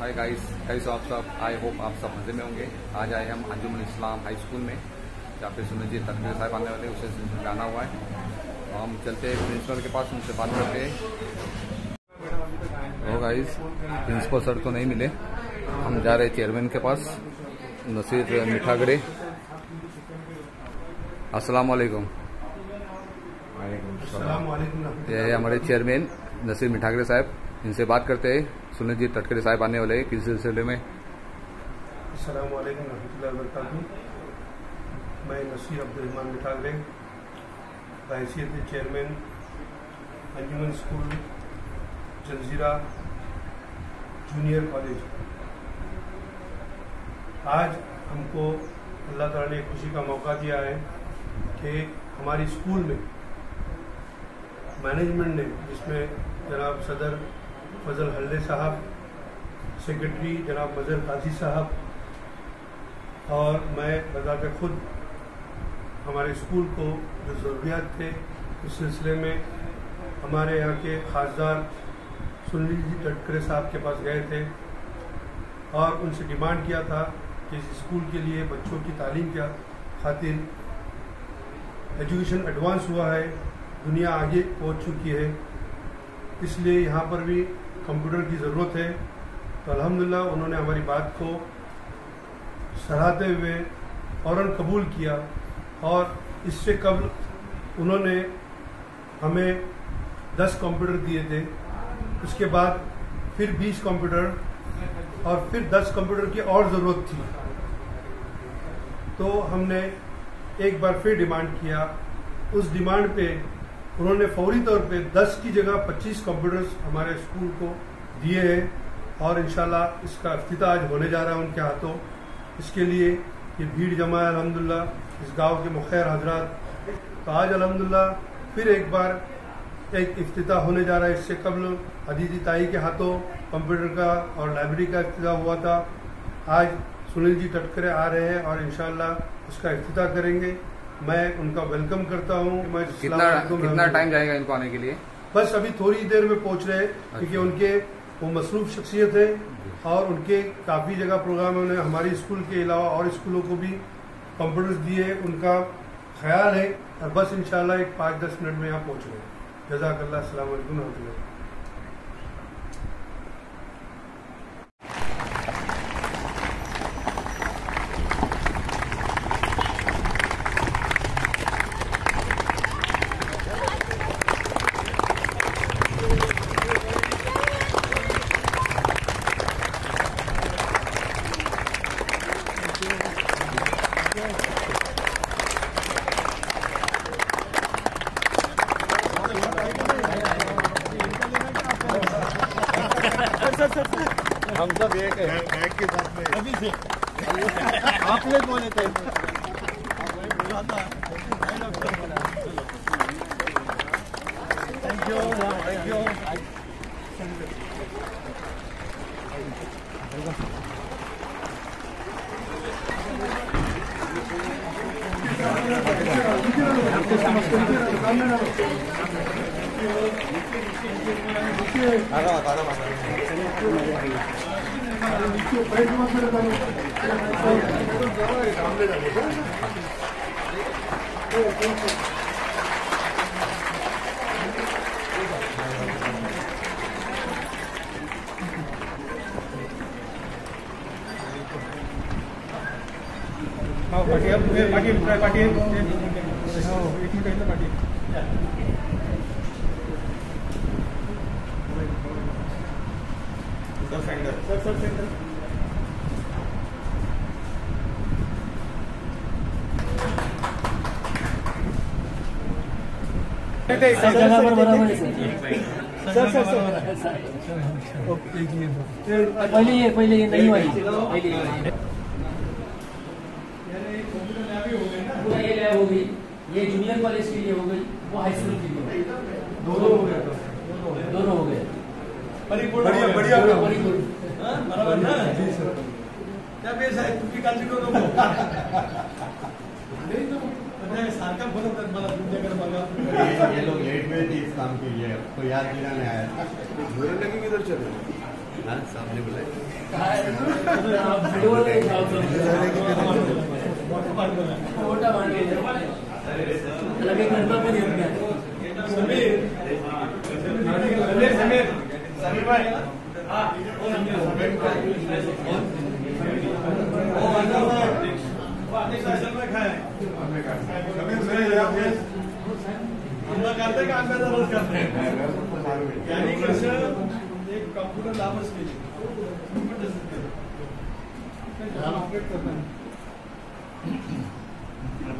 Hi guys, कैसे आप सब? आई होप आप सब मज़े में होंगे। आज आए हम अंजुमन इस्लाम हाई स्कूल में, जहाँ पे सुनील जी तकबीर साहब आने वाले, उसे सिलसिले में आना हुआ है। तो हम चलते हैं प्रिंसिपल के पास, उनसे बात करते हैं। तो गाइस, प्रिंसिपल सर तो नहीं मिले, हम जा रहे चेयरमैन के पास, नसीर मिठागड़े। अस्सलाम वालेकुम। ये है हमारे चेयरमैन नसीर मिठागड़े साहब, इनसे बात करते हैं। सुनील जी तटकरे साहब आने वाले हैं किस सिलसिले में? अस्सलाम वालेकुम रहमतुल्लाहि व बरकातहू। मैं नसीर अब्दुर्रहमान मिठागड़े बहैसियत चेयरमैन अंजुमन स्कूल जलजीरा जूनियर कॉलेज, आज हमको अल्लाह ताला ने खुशी का मौका दिया है कि हमारी स्कूल में मैनेजमेंट ने, जिसमें जनाब सदर फजल हल्ले साहब, सेक्रेटरी जनाब मजहर काजी साहब और मैं बजाते खुद हमारे स्कूल को जो ज़रूरियात थे उस सिलसिले में हमारे यहाँ के खासदार सुनील जी तटकरे साहब के पास गए थे और उनसे डिमांड किया था कि इस स्कूल के लिए बच्चों की तालीम के खातिर एजुकेशन एडवांस हुआ है, दुनिया आगे पहुँच चुकी है, इसलिए यहाँ पर भी कंप्यूटर की ज़रूरत है। तो अल्हम्दुलिल्लाह उन्होंने हमारी बात को सराहते हुए फ़ौरन कबूल किया और इससे कबल उन्होंने हमें 10 कंप्यूटर दिए थे, उसके बाद फिर 20 कंप्यूटर और फिर 10 कंप्यूटर की और ज़रूरत थी। तो हमने एक बार फिर डिमांड किया, उस डिमांड पे उन्होंने फौरी तौर पे 10 की जगह 25 कंप्यूटर्स हमारे स्कूल को दिए हैं और इंशाल्लाह इसका इफ्तिताह आज होने जा रहा है उनके हाथों। इसके लिए ये भीड़ जमा है अल्हम्दुलिल्लाह इस गांव के मुखैर हजरात। तो आज अल्हम्दुलिल्लाह फिर एक बार एक इफ्तिताह होने जा रहा है। इससे कबल अदीजी ताई के हाथों कंप्यूटर का और लाइब्रेरी का इफ्तिताह हुआ था। आज सुनील जी तटकरे आ रहे हैं और इंशाल्लाह उसका इफ्तिताह करेंगे। मैं उनका वेलकम करता हूँ। मैं कितना टाइम जाएगा इनको आने के लिए? बस अभी थोड़ी देर में पहुँच रहे हैं, क्योंकि उनके वो मसरूफ शख्सियत है और उनके काफ़ी जगह प्रोग्राम है। उन्हें हमारी स्कूल के अलावा और स्कूलों को भी कंप्यूटर्स दिए, उनका ख्याल है और बस इंशाल्लाह एक 5-10 मिनट में यहाँ पहुँच रहे हैं। जज़ाकल्लाह। अस्सलाम वालेकुम रहमतुल्लाह। हम सब एक है के साथ में अभी से आप लोग बोले थे। Thank you, thank you. पहले ये नहीं वाली ये लैब हो गई, ये जूनियर कॉलेज के लिए हो गई, वो हाई स्कूल के लिए दोनों हो गए। दोनों हो गए। बढ़िया बढ़िया बराबर ना जी सर। क्या बेस आहे तुम्ही काळजी करू नको। नहीं तो सारखा बोलत मला तुमच्याकडे बघा। ये लोग लेट में थे इस काम के लिए, तो याद दिलाने आया था। किधर चले हाँ सामने बुलाए मोटा लगे करना भी नहीं करते का आंब्याचा रस करते यांनी कसं एक कॉम्प्युटर लाभच केली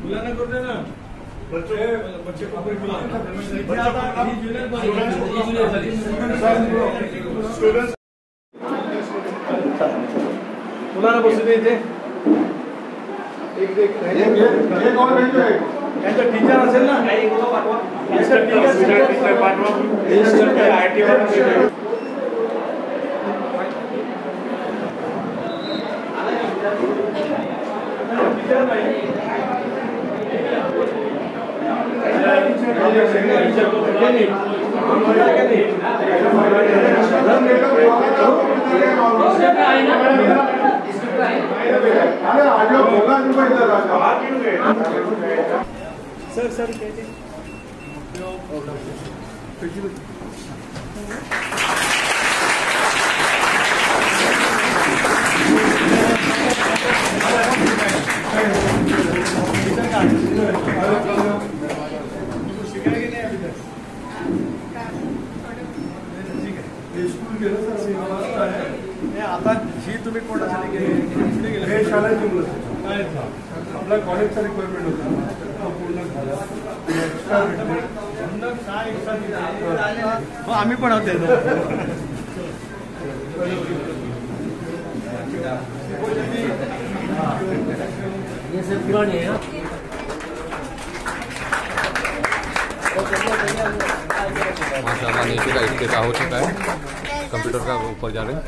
मुलांना करते ना बच्चे मुलांना बसू दे इथे त्यांचा टीचर असेल ना टीचर पाठवा IT सर सर आता ही तुम्ही कोणासाठी गेले हे शाळेची मुलं आपला कॉलेजचा रिक्वायरमेंट होता पूर्ण झाला आम्ही पण होते ये सब पुराने हैं माशाल्लाह नीचे का इफ्तिताह हो चुका है कंप्यूटर का ऊपर जा रहे हैं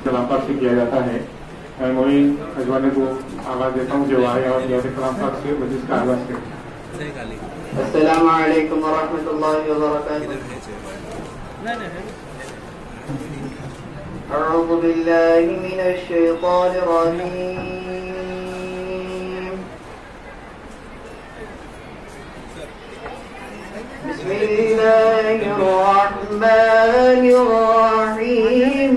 कलाम पाक से किया जाता है। मैं मोइन अजवाने को आवाज़ देता हूँ जो आए और यह कलाम पाक से मजीद का आवाज़ से अस्सलामु अलैकुम व रहमतुल्लाहि व बरकातुहू। अऊज़ु बिल्लाहि मिनश शैतानिर रजीम। बिस्मिल्लाहिर रहमानिर रहीम।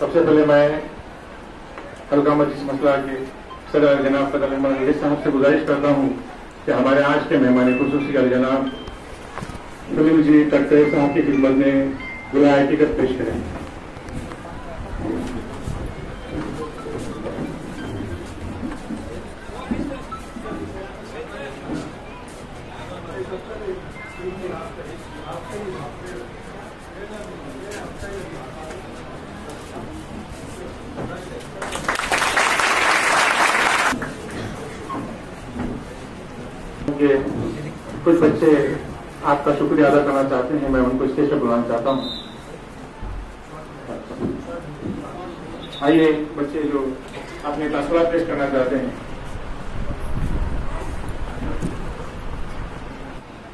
सबसे पहले मैं हल्का मजलिस मसला के सदर जनाब फजल अहमद अली साहब से गुजारिश करता हूँ कि हमारे आज के मेहमान खुसूसी जनाब सलीम जी टक्कर साहब की खिदमत में गुलाय हकीकत पेश करें। कुछ बच्चे आपका शुक्रिया अदा करना चाहते हैं, मैं उनको स्टेज पर बुलाना चाहता हूँ। आइए बच्चे जो अपने तसव्वुरात पेश करना चाहते हैं।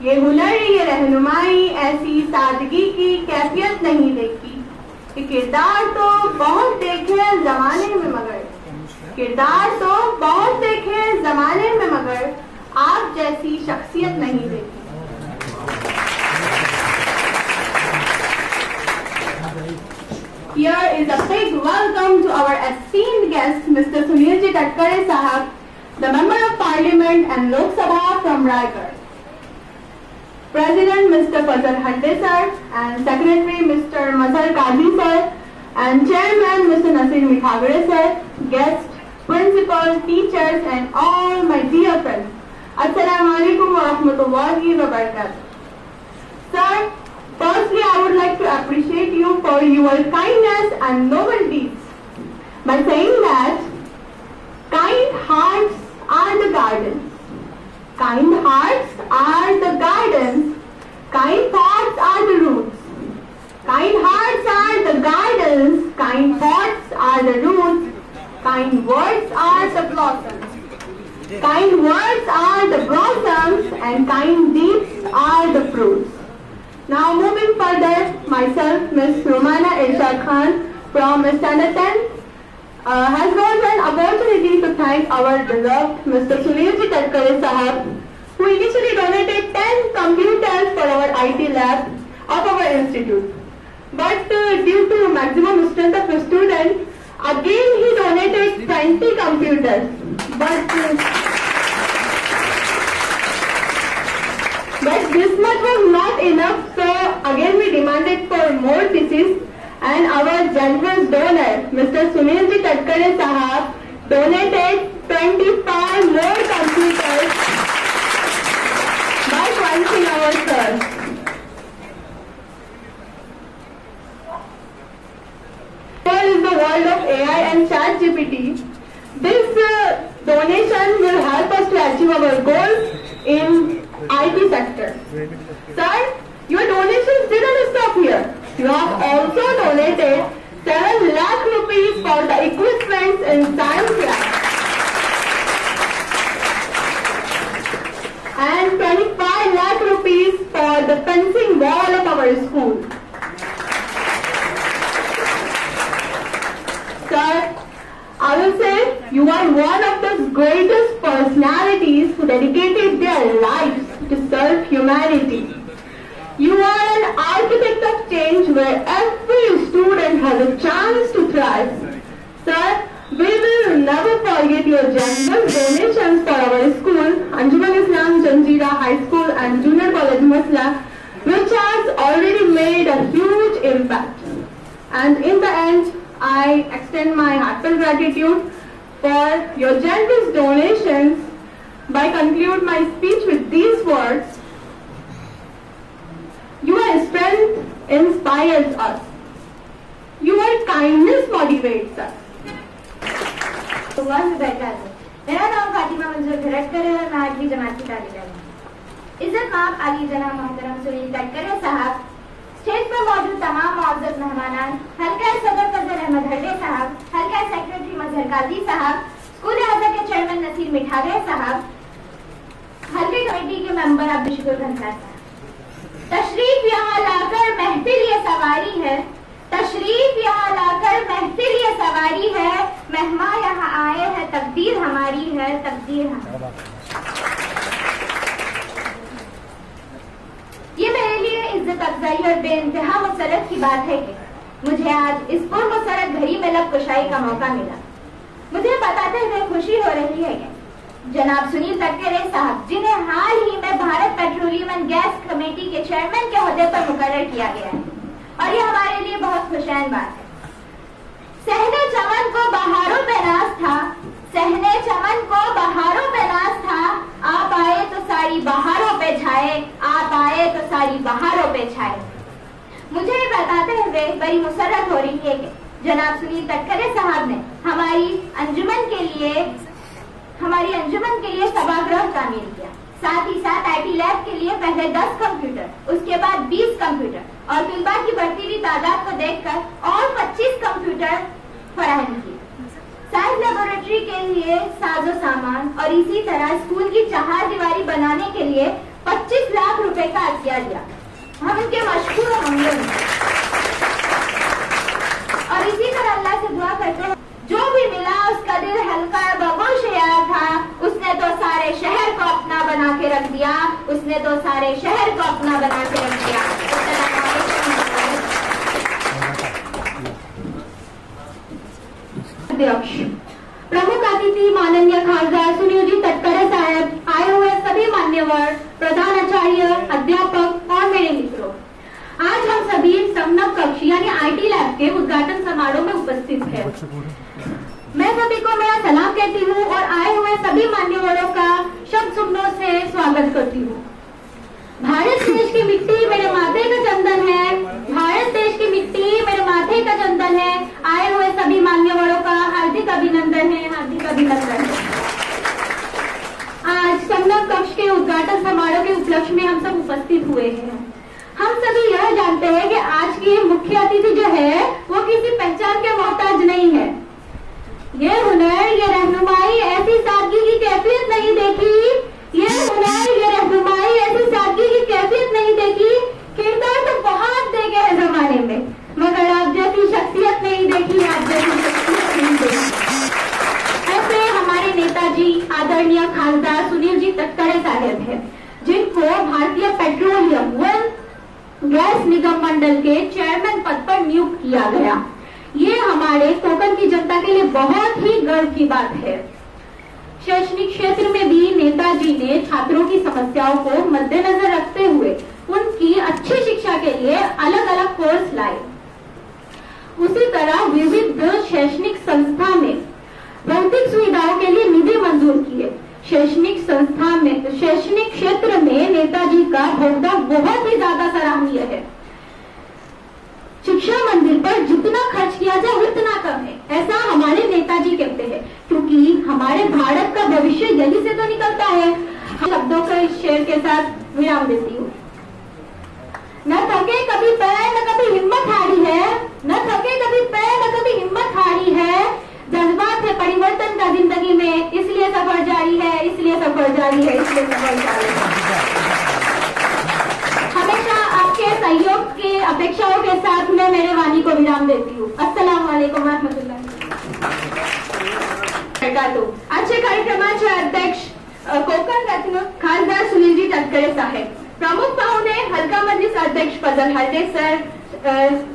ये हुनर, ये रहनुमाई ऐसी सादगी की कैफियत नहीं देखी कि किरदार तो बहुत देखे जमाने में मगर, किरदार तो बहुत देखे जमाने में मगर आप जैसी शख्सियत नहीं देखी। Here is a big welcome to our esteemed guest, Mr. Sunilji Tatkare Sahab, the Member of Parliament and Lok Sabha from Raigad. President Mr. Fazal Halde sir and Secretary Mr. Mazhar Qazi sir and Chairman Mr. Nasir Mithagre sir, guests, principal, teachers and all my dear friends. Assalamu alaikum wa rahmatullahi wa barakatuh. Sir, firstly I would like to appreciate you for your kindness and noble deeds by saying that kind hearts are the gardens, kind hearts are the gardens, kind thoughts are the roots, kind hearts are the gardens, kind thoughts are the roots, kind words are the blossoms. Kind words are the blossoms and kind deeds are the fruits. Now moving further, myself, Ms. Romana Irshad Khan from Standard 10 has got an opportunity to thank our beloved Mr. Sunilji Tatkare Sahab, who initially donated 10 computers for our IT lab of our institute. But due to maximum strength of the student, again he donated 20 computers. But this much was not enough, so again we demanded for more PCs, and our generous donor, Mr. Sunilji Tatkare Sahab, donated 25 more computers by quenching our thirst. Here is the world of AI and ChatGPT. This donation will help us to achieve our goals in IT sector. Sir, your donations didn't stop here. You have also donated 7 lakh rupees for the equipment in science lab and 25 lakh rupees for the fencing wall of our school. Sir, I will say you are one of the greatest personalities who dedicated their lives to serve humanity. You are an architect of change where every student has a chance to thrive. Sir, we will never forget your generous donations for our school, Anjuman Islam Janjira High School and Junior College Masla, which has already made a huge impact. And in the end, I extend my heartfelt gratitude for your generous donations by conclude my speech with these words. Your strength inspires us. Your kindness motivates us. मेरा नाम फातिमा मंजूर खरटकर है और मैं 8वीं जमात की तालिब हूँ। इज्जत माब अली जनाब मोहतरम सुनील तटकरे साहब, स्टेज पर मौजूद तमाम मुअज़्ज़ज़ मेहमानान, हल्का सदर फजल अहमद हल्ले साहब, हल्का सेक्रेटरी मजहर काजी साहब, स्कूल आज़ा के चेयरमैन नसीर मिठागरे साहब, हल्के कमेटी के मेंबर अब्दुल घनसार साहब, तशरीफ यहाँ लाकर महफिल ये सवारी है, तशरीफ यहाँ लाकर महफिल ये सवारी है, मेहमान यहाँ आए हैं तकदीर हमारी है, तकदीर हमारी। भारी और बेइंतहा मुसरत की बात है कि मुझे आज इस पुरमुसरत घड़ी में लब कुशाई का मौका मिला। मुझे बताते हुए खुशी हो रही है कि जनाब सुनील तटकरे साहब, जिन्हें हाल ही में Bharat petroleum and gas committee के चेयरमैन के ओहदे पर मुकर्रर किया गया है, और ये हमारे लिए बहुत खुशैन बात है। सहने चमन को बहारों पे नाज था, सहने चमन को बहारों पे नाज था, आप आए तो सारी बहारों पे छाए, आप आए तो सारी बहारों पे छाए। मुझे ये बताते हुए बड़ी मुसर्रत हो रही है कि जनाब सुनील तटकरे साहब ने हमारी अंजुमन के लिए सभागृह तामीर किया। साथ ही साथ आईटी लैब के लिए पहले 10 कंप्यूटर, उसके बाद 20 कंप्यूटर और तलबा की बढ़ती हुई तादाद को देखकर और 25 कंप्यूटर फराहम किए। साइंस लेबोरेटरी के लिए साजो सामान और इसी तरह स्कूल की चहारदीवारी बनाने के लिए 25 लाख रुपए का अतिया दिया। हम उनके मशहूर होंगे और इसी तरह अल्लाह से दुआ करते हैं, जो भी मिला उसका दिल हल्का बगोश यार था, उसने तो सारे शहर को अपना बना के रख दिया, उसने तो सारे शहर को अपना बना के रख दिया। अध्यक्ष, प्रमुख अतिथि माननीय खासदार सुनील जी तटकरे साहब, आए हुए सभी मान्यवर, प्रधानाचार्य, अध्यापक और मेरे मित्रों, आज हम सभी समनव कक्ष यानी आईटी लैब के उद्घाटन समारोह में उपस्थित हैं। मैं सभी को मेरा सलाम कहती हूँ और आए हुए सभी मान्यवरों का शब्द सुमनों से स्वागत करती हूँ। भारत देश की मिट्टी मेरे माथे का चंदन है, भारत देश की मिट्टी मेरे माथे का चंदन है। आए हुए सभी मान्यवरों का हार्दिक अभिनंदन है, हार्दिक अभिनंदन है। आज समनव कक्ष के उद्घाटन समारोह के उपलक्ष्य में हम सब उपस्थित हुए हैं। हम सभी यह जानते हैं कि आज की मुख्य अतिथि जो है वो किसी पहचान के मोहताज नहीं है। ये हुनर, ये रहनुमाई, ऐसी सादगी की कैफियत नहीं देखी, ये हुनर, ये रहनुमाई, ऐसी सादगी की कैफियत नहीं देखी। किरदार तो बहुत देखे हैं जमाने में, मगर आप जैसी शख्सियत नहीं देखी, आप जैसी शख्सियत नहीं देखी। ऐसे हमारे नेताजी आदरणीय खासदार सुनील जी तटकरे साहब हैं, जिनको भारतीय पेट्रोलियम गैस निगम मंडल के चेयरमैन पद पर नियुक्त किया गया। ये हमारे कोकण की जनता के लिए बहुत ही गर्व की बात है। शैक्षणिक क्षेत्र में भी नेताजी ने छात्रों की समस्याओं को मद्देनजर रखते हुए उनकी अच्छी शिक्षा के लिए अलग अलग कोर्स लाए। उसी तरह विविध शैक्षणिक संस्था में भौतिक सुविधाओं के लिए निधि मंजूर किए। शैक्षणिक क्षेत्र में नेताजी का योगदान बहुत ही ज्यादा सराहनीय है। शिक्षा मंदिर पर जितना खर्च किया जाए उतना कम है, ऐसा हमारे नेताजी कहते हैं, क्योंकि हमारे भारत का भविष्य यही से तो निकलता है। शब्दों को इस शेर के साथ विराम देती हूँ। न थके कभी पैर न कभी हिम्मत हारी है, न थके कभी पैर न कभी हिम्मत हारी है। जज्बात है परिवर्तन का जिंदगी में, इसलिए सफर जारी है, इसलिए सफर जारी है, इसलिए सफर जारी है। हमेशा आपके सहयोग के अपेक्षाओं के साथ मैं मेरे वाणी को विराम देती हूँ। अस्सलाम वालेकुम रहमतुल्लाह। आजच्या कार्यक्रमाचे अध्यक्ष कोकण रत्न खासदार सुनील जी तटकरे साहेब, प्रमुख पाहुणे हलका मजलिस अध्यक्ष फजल हल्दे सर,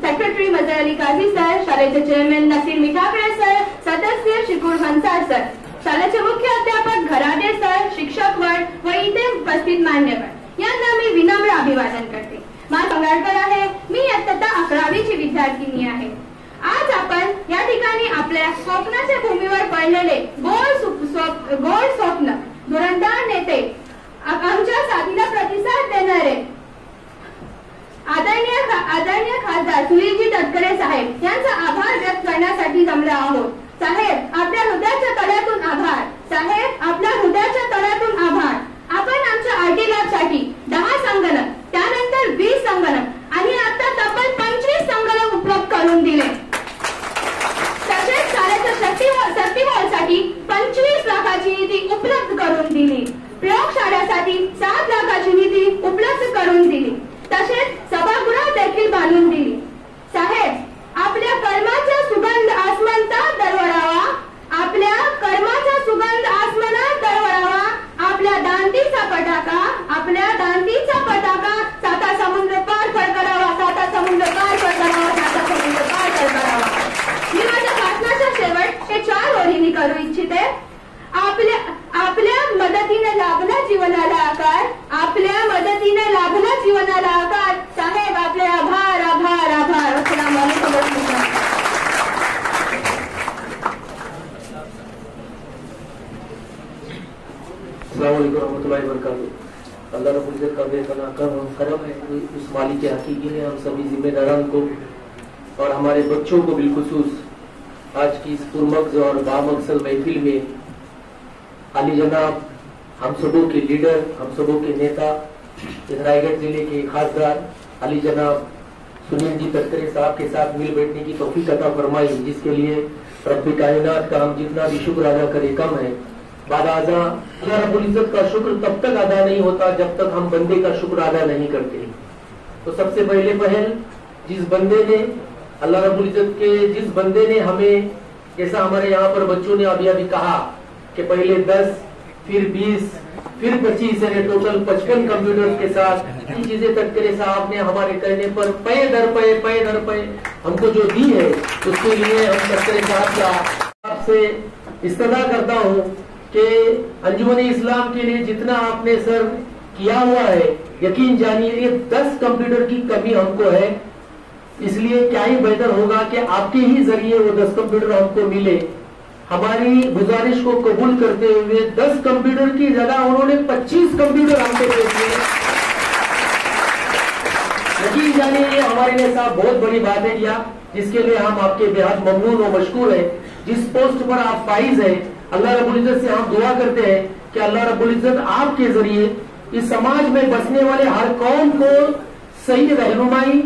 सेक्रेटरी मजर अली काझी सर, शाळेचे चेअरमॅन नसीर मिठागरे सर, सदस्य शिकूर हंसार सर, शाळेचे मुख्य अध्यापक घराडे सर, शिक्षक वर्ग व इथे उपस्थित मान्यवर यांना मी विनम्र अभिवादन करते। माझं पंगारकर आहे, मी इयत्ता 11वीची विद्यार्थिनी आहे। आज आपण या ठिकाणी आपल्या स्वप्नाच्या भूमीवर पडलेले गोड स्वप्न धुरंधार नेते, आमच्या साथीला प्रतिसाद देणारे आदरणीय खासदार सुनीलजी तटकरे साहेब यांचा आभार व्यक्त करण्यासाठी जमलो आहोत। साहेब, आपल्या हृदयाच्या तळ्यातून आभार। साहेब, आपल्या हृदयाच्या तळ्यातून आभार। आपण आमच्या आरटी लॅबसाठी 10 संगणक, त्यानंतर 20 संगणक आणि आता तब्बल 25 संगणक उपलब्ध करून दिले। तसेच शाळेच्या शक्ती हॉलसाठी 25 लाखाची निधी उपलब्ध करून दिली। प्रयोगशाळेसाठी 7 लाखाची निधी उपलब्ध करून दिली। तसेच सभागृह देखील बांधून दिली। साहेब, आपल्या कर्माचा सुगंध आसमानात दरवळावा, आपल्या कर्माचा सुगंध आसमानात दरवळावा, आपल्या दांडीचा पटाका साता समुद्र पार फडकरावा। जीवनाला आकार. साहेब आपले आभार आभार आभार. अस्सलाम वालेकुम वरहमतुल्लाह. अस्सलाम वालेकुम रहमतुल्लाहि व बरकातुहू. अल्लाह रब्बुल इज्जत का बेपनाह करम है, उस मालिक के हकीकी ने हम सभी जिम्मेदारान को और हमारे बच्चों को बिलखुसूस आज की इस पुरमगज़ और बामकसद महफिल में अली जनाब हम सबों के लीडर, हम सबों के नेता, इस रायगढ़ जिले के खासदार अली जनाब सुनील जी तटकरे साहब के साथ मिल बैठने की तौफीक अता फरमाई, जिसके लिए रब्बे कायनात का हम जितना भी शुक्र अदा करें कम है. बादाजा अल्लाह रब्बुल इज्जत का शुक्र तब तक अदा नहीं होता जब तक हम बंदे का शुक्र अदा नहीं करते. तो सबसे पहले पहल जिस बंदे ने अल्लाह रब्बुल इज्जत के जिस बंदे ने हमें, जैसा हमारे यहाँ पर बच्चों ने अभी अभी कहा कि पहले 10 फिर 20 फिर 25 यानी टोटल 55 कंप्यूटर के साथ इन चीजें तटकरे साहब ने हमारे कहने पर पे दर पे हमको जो दी है, उसके लिए हम तटकरे साहब का आपसे इस्तदा करता हूँ कि अंजुमन इस्लाम के लिए जितना आपने सर किया हुआ है, यकीन जानिए ये 10 कंप्यूटर की कमी हमको है. इसलिए क्या ही बेहतर होगा कि आपके ही जरिए वो 10 कंप्यूटर हमको मिले. हमारी गुजारिश को कबूल करते हुए 10 कंप्यूटर की जगह उन्होंने 25 कंप्यूटर हमको दे दिए. यकीन जानिए ये हमारे लिए साहब बहुत बड़ी बात है किया, जिसके लिए हम आपके बेहद ममनून और मशकूर है. जिस पोस्ट पर आप फाइज है, अल्लाह रब्बुल इज्जत से हम दुआ करते हैं कि अल्लाह रब्बुल इज्जत आपके जरिए इस समाज में बसने वाले हर कौम को सही रहनुमाई,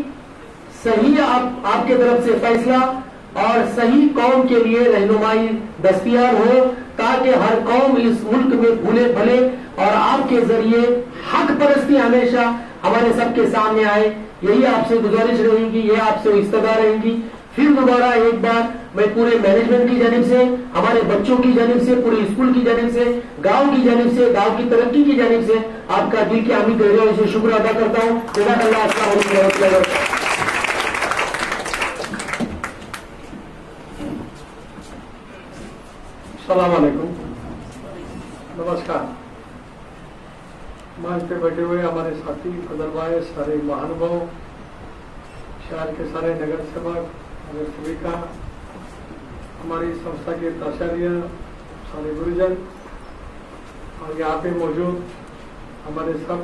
सही आपके तरफ से फैसला और सही कौम के लिए रहनुमाई दस्तयार हो, ताकि हर कौम इस मुल्क में भूले भले और आपके जरिए हक परस्ती हमेशा हमारे सबके सामने आए. यही आपसे गुजारिश रहेगी, ये आपसे इस्तदा रहेगी. फिर दोबारा एक बार मैं पूरे मैनेजमेंट की जानिब से, हमारे बच्चों की जानिब से, पूरे स्कूल की जानिब से, गांव की जानिब से, गांव की तरक्की की जानिब से आपका दिल की आमी गहराइयों से शुक्र अदा करता हूँ. जज़ाकल्लाह. अस्सलाम वालेकुम, नमस्कार. मंच पे बैठे हुए हमारे साथी फजल भाई, सारे महानुभाव, शहर के सारे नगर सेवक, हमारे सभी का, हमारी संस्था के प्राचार्य, सारे गुरुजन और यहाँ पे मौजूद हमारे सब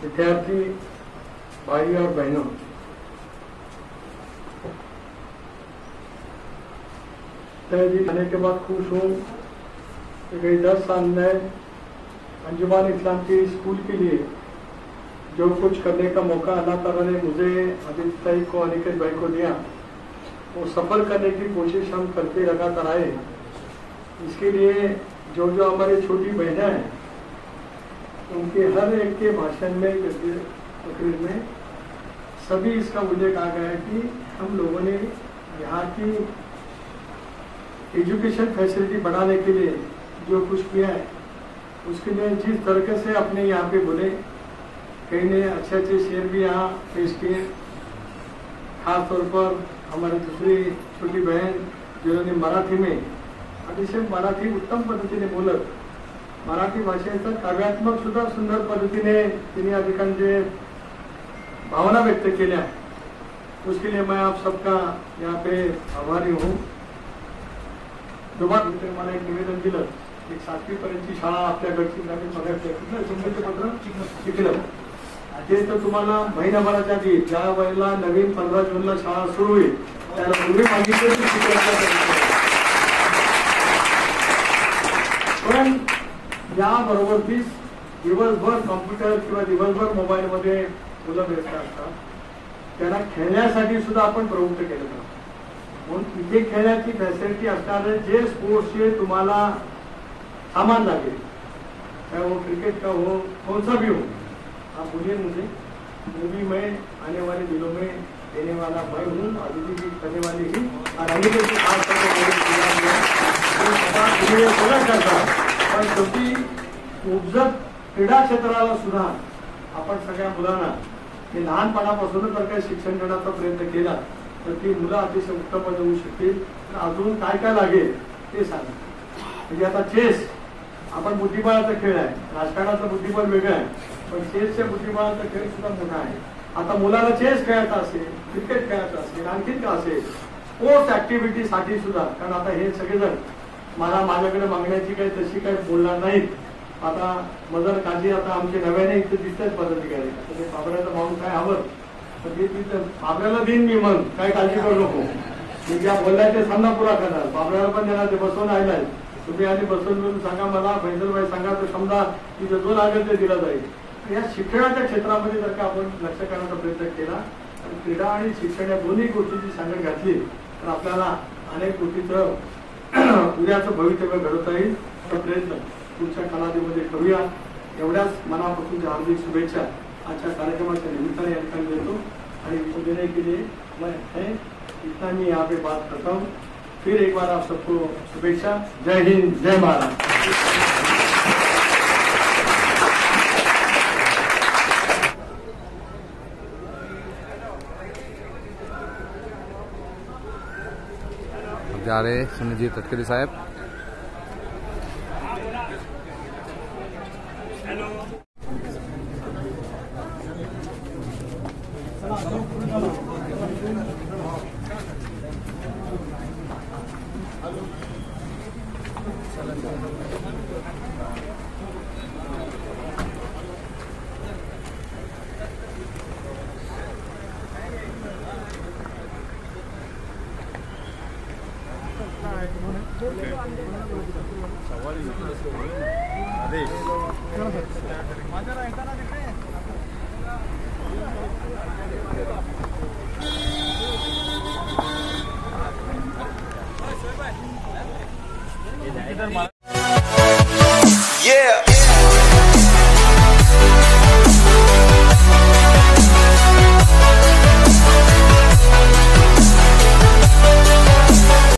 विद्यार्थी भाई और बहनों, जी आने के बाद खुश हूँ कि गई 10 साल में अंजुमन इस्लाम के स्कूल के लिए जो कुछ करने का मौका अल्लाह ताला ने मुझे, आदित्य भाई को, अनिकेत भाई को दिया, वो सफल करने की कोशिश हम करते लगातार आए. इसके लिए जो जो हमारी छोटी बहनें हैं, उनके हर एक के भाषण में, तकरीर में सभी इसका उल्लेख आ गया है कि हम लोगों ने यहाँ की एजुकेशन फैसिलिटी बढ़ाने के लिए जो कुछ किया है, उसके लिए जिस तरीके से अपने यहाँ पे बोले, कई ने अच्छे अच्छे शेर भी यहाँ पेश किए. खास तौर पर हमारी दूसरी छोटी बहन जिन्होंने मराठी में अतिशय मराठी उत्तम पद्धतीने बोलत, मराठी भाषेचा काव्यात्मक सुद्धा सुंदर पद्धतीने तिने अधिकांचे भावना व्यक्त केल्या. उसके लिए मैं आप सबका यहाँ पे आभारी हूँ. दोबारा मला एक निवेदन दिलं, एक 7वी पर्यंतची शाळा आपल्या घरची पत्र शिकलं, ते तर तुम्हाला महिनाभराच्या आधी ज्या वेळेला नवीन 15 जूनला शाळा सुरू होईल त्याला पूर्वी मागितलं की पण याबरोबरच दिवसभर कॉम्प्युटर किंवा दिवसभर मोबाईलमध्ये मुलं व्यस्त असतात, त्यांना खेळण्यासाठी सुद्धा आपण प्रवृत्त केलं पाहिजे. म्हणून इथे खेळण्याची फॅसिलिटी असणारे जे स्पोर्ट्सचे तुम्हाला सामान लागेल, चाहे वो क्रिकेट का हो, कौन सा भी हो, आप बोलिए मुझे, वो भी मैं आने वाले दिनों में देने वाला मैं हूँ. अदिति भी करने वाली ही और अनिकेत की खास सगळं करतात. पण शेवटी उपजत क्रीडा क्षेत्राला सुद्धा आपण सगळ्या मुलांना हे लहानपणापासूनच जर काही शिक्षण देण्याचा प्रयत्न केला तर ती मुलं अतिशय उत्तम होऊ शकतील. अजून काय काय लागेल ते सांगा. म्हणजे आता चेस आपण बुद्धिबळाचा खेळ आहे, राजकारणाचा बुद्धिबळ वेगळं आहे, पण चेसच्या बुद्धिबळाचा खेळ सुद्धा मोठा आहे. आता मुलाला चेस खेळायचा असेल, क्रिकेट खेळायचं असेल, आणखीन का असेल, स्पोर्ट्स ऍक्टिव्हिटीसाठी सुद्धा, कारण आता हे सगळेजण माझ्याकडे मागण्याची काही तशी काही बोलणार नाहीत. आता मदर काजी आता आमचे नव्याने इथे दिसतात पदाधिकारी, आता ते बाबऱ्याचं माणूस काय हवं तर ते तिथं बाबऱ्याला देईन मी, मग काय काळजी करू नको, मी ज्या बोललाय ते सामना पुरा करणार. बाबऱ्याला पण देणार, ते बसवून आलाय तुम्ही, आणि बसवून मिळून सांगा मला, फैजलभाई सांगा, तर समजा तिथं जो लागेल ते दिला जाईल. या शिक्षणाच्या क्षेत्रामध्ये जर का आपण लक्ष करण्याचा प्रयत्न केला आणि क्रीडा आणि शिक्षण या दोन्ही गोष्टीची सांगड घातली तर आपल्याला अनेक गोष्टीचं उद्याचं भवितव्य घडवता येईल. हा प्रयत्न पुढच्या कालावधीमध्ये करूया. एवढ्याच मनापासून हार्दिक शुभेच्छा आजच्या कार्यक्रमाच्या निमित्ताने या ठिकाणी देतो आणि देने के लिए मैं इतना ही यहाँ पे बात करता हूँ. फिर एक बार आप सबको शुभेच्छा. जय हिंद, जय महाराष्ट्र. जा रहे सुनील जी तटकरे साहब. Yeah.